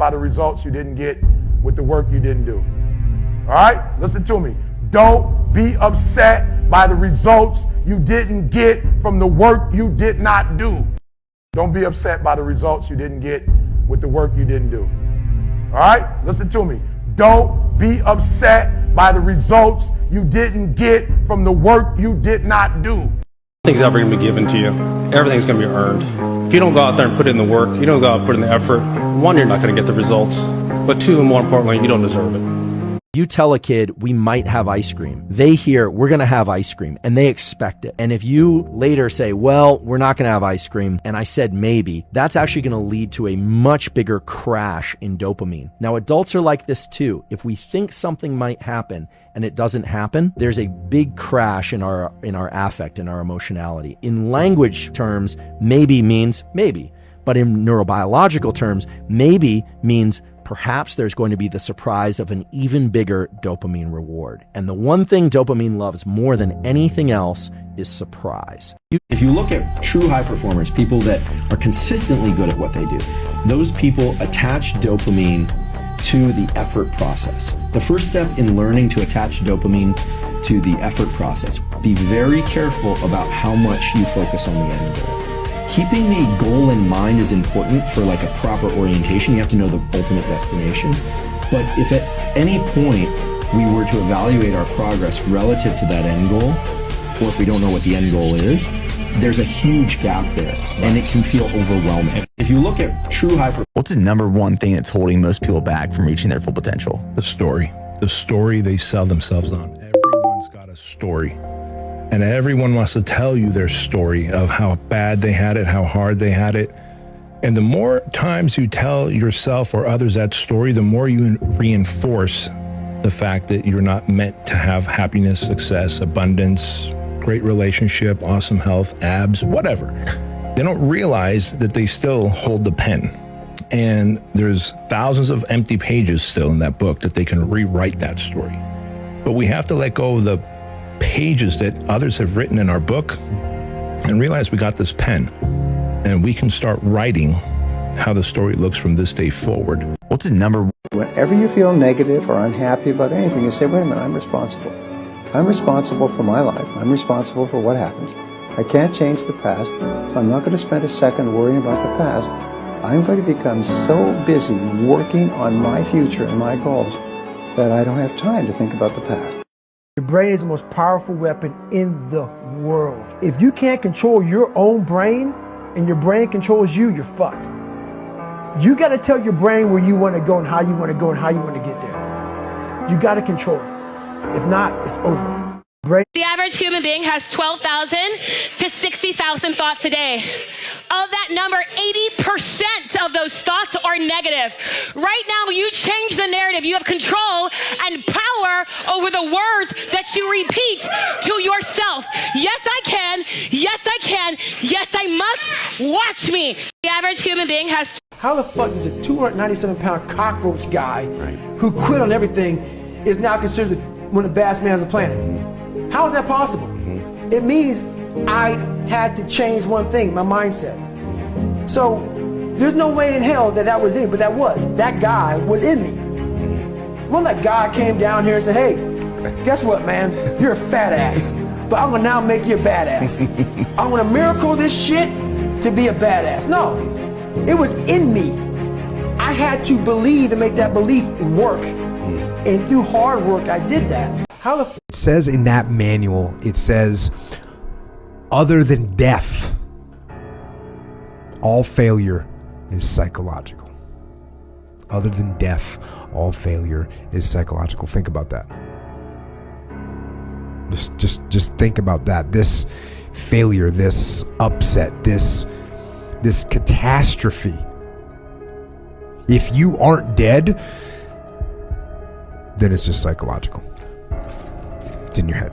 by the results you didn't get with the work you didn't do. All right? Listen to me. Don't be upset by the results you didn't get from the work you did not do. Don't be upset by the results you didn't get with the work you didn't do. All right? Listen to me. Don't be upset by the results you didn't get from the work you did not do. Nothing's ever going to be given to you. Everything's going to be earned. If you don't go out there and put in the work, you don't go out and put in the effort, one, you're not going to get the results. But two, and more importantly, you don't deserve it. You tell a kid, we might have ice cream. They hear, we're going to have ice cream, and they expect it. And if you later say, well, we're not going to have ice cream, and I said maybe, that's actually going to lead to a much bigger crash in dopamine. Now, adults are like this too. If we think something might happen and it doesn't happen, there's a big crash in our affect, in our emotionality. In language terms, maybe means maybe. But in neurobiological terms, maybe means perhaps there's going to be the surprise of an even bigger dopamine reward. And the one thing dopamine loves more than anything else is surprise. If you look at true high performers, people that are consistently good at what they do, those people attach dopamine to the effort process. The first step in learning to attach dopamine to the effort process, be very careful about how much you focus on the end goal. Keeping the goal in mind is important for like a proper orientation. You have to know the ultimate destination. But if at any point we were to evaluate our progress relative to that end goal, or if we don't know what the end goal is, there's a huge gap there, and it can feel overwhelming. If you look at true What's the number one thing that's holding most people back from reaching their full potential? The story. The story they sell themselves on. Everyone's got a story. And everyone wants to tell you their story of how bad they had it, how hard they had it. And the more times you tell yourself or others that story, the more you reinforce the fact that you're not meant to have happiness, success, abundance, great relationship, awesome health, abs, whatever. They don't realize that they still hold the pen. And there's thousands of empty pages still in that book that they can rewrite that story. But we have to let go of the pages that others have written in our book and realize we got this pen and we can start writing how the story looks from this day forward. What's the number? Whenever you feel negative or unhappy about anything, you say, wait a minute, I'm responsible. I'm responsible for my life. I'm responsible for what happens. I can't change the past, so I'm not going to spend a second worrying about the past. I'm going to become so busy working on my future and my goals that I don't have time to think about the past. Your brain is the most powerful weapon in the world. If you can't control your own brain and your brain controls you, you're fucked. You got to tell your brain where you want to go and how you want to go and how you want to get there. You got to control it. If not, it's over. The average human being has 12,000 to 60,000 thoughts a day. Of that number, 80% of those thoughts are negative. Right now, you change the narrative. You have control and power over the words that you repeat to yourself. Yes, I can. Yes, I can. Yes, I must. Watch me. The average human being has... How the fuck does a 297-pound cockroach guy who quit on everything is now considered one of the baddest men on the planet? How is that possible? It means I had to change one thing, my mindset. So there's no way in hell that was in me, but that guy was in me. When that guy came down here and said, hey, guess what, man? You're a fat ass, but I'm gonna now make you a badass. I'm gonna miracle this shit to be a badass. No, it was in me. I had to believe and make that belief work. And through hard work, I did that. It says in that manual, it says, other than death, all failure is psychological. Other than death, all failure is psychological. Think about that. Just think about that. This failure, this upset, this catastrophe. If you aren't dead, then it's just psychological. It's in your head.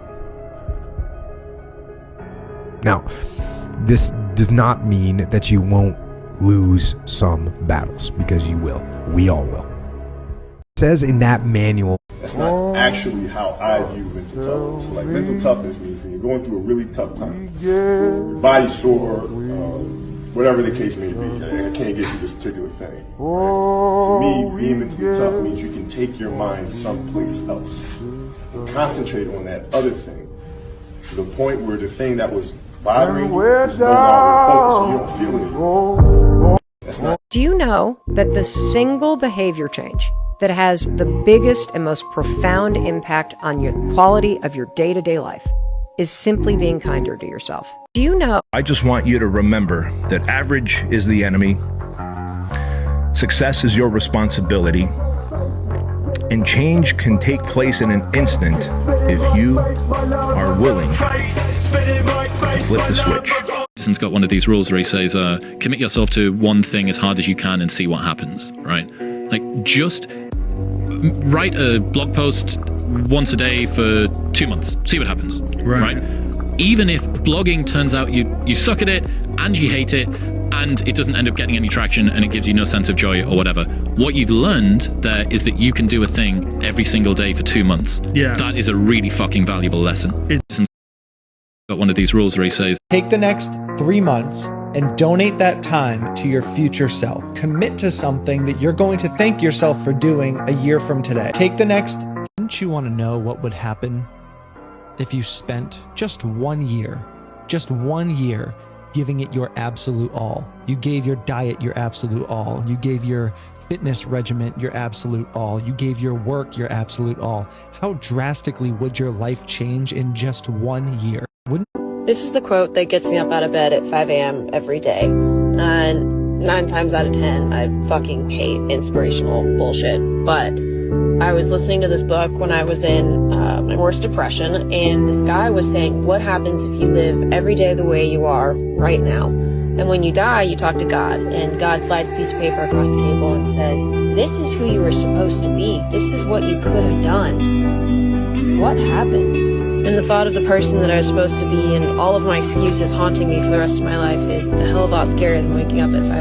Now, this does not mean that you won't lose some battles, because you will. We all will. It says in that manual. That's not actually how I view mental toughness. Like, mental toughness means when you're going through a really tough time, your body's sore, whatever the case may be, I can't get through this particular thing. To me, being mentally tough means you can take your mind someplace else and concentrate on that other thing to the point where the thing that was bothering you is no longer focused, so you don't feel it anymore. That's not. Do you know that the single behavior change that has the biggest and most profound impact on your quality of your day-to-day life is simply being kinder to yourself? Do you know? I just want you to remember that average is the enemy, success is your responsibility, and change can take place in an instant if you are willing to flip the switch. Edison's got one of these rules where he says, commit yourself to one thing as hard as you can and see what happens, right? Like, just write a blog post once a day for 2 months, see what happens, right? Even if blogging turns out you suck at it and you hate it and it doesn't end up getting any traction and it gives you no sense of joy or whatever, what you've learned there is that you can do a thing every single day for 2 months. Yes. That is a really fucking valuable lesson. Edison's got one of these rules where he says, Take the next 3 months and donate that time to your future self. Commit to something that you're going to thank yourself for doing a year from today. Take the next... Wouldn't you want to know what would happen if you spent just 1 year giving it your absolute all? You gave your diet your absolute all. You gave your fitness regimen your absolute all. You gave your work your absolute all. How drastically would your life change in just 1 year? This is the quote that gets me up out of bed at 5 a.m. every day. And 9 times out of 10, I fucking hate inspirational bullshit. But I was listening to this book when I was in my worst depression, and this guy was saying, what happens if you live every day the way you are right now? And when you die, you talk to God, and God slides a piece of paper across the table and says, this is who you were supposed to be. This is what you could have done. What happened? And the thought of the person that I was supposed to be and all of my excuses haunting me for the rest of my life is a hell of a lot scarier than waking up at 5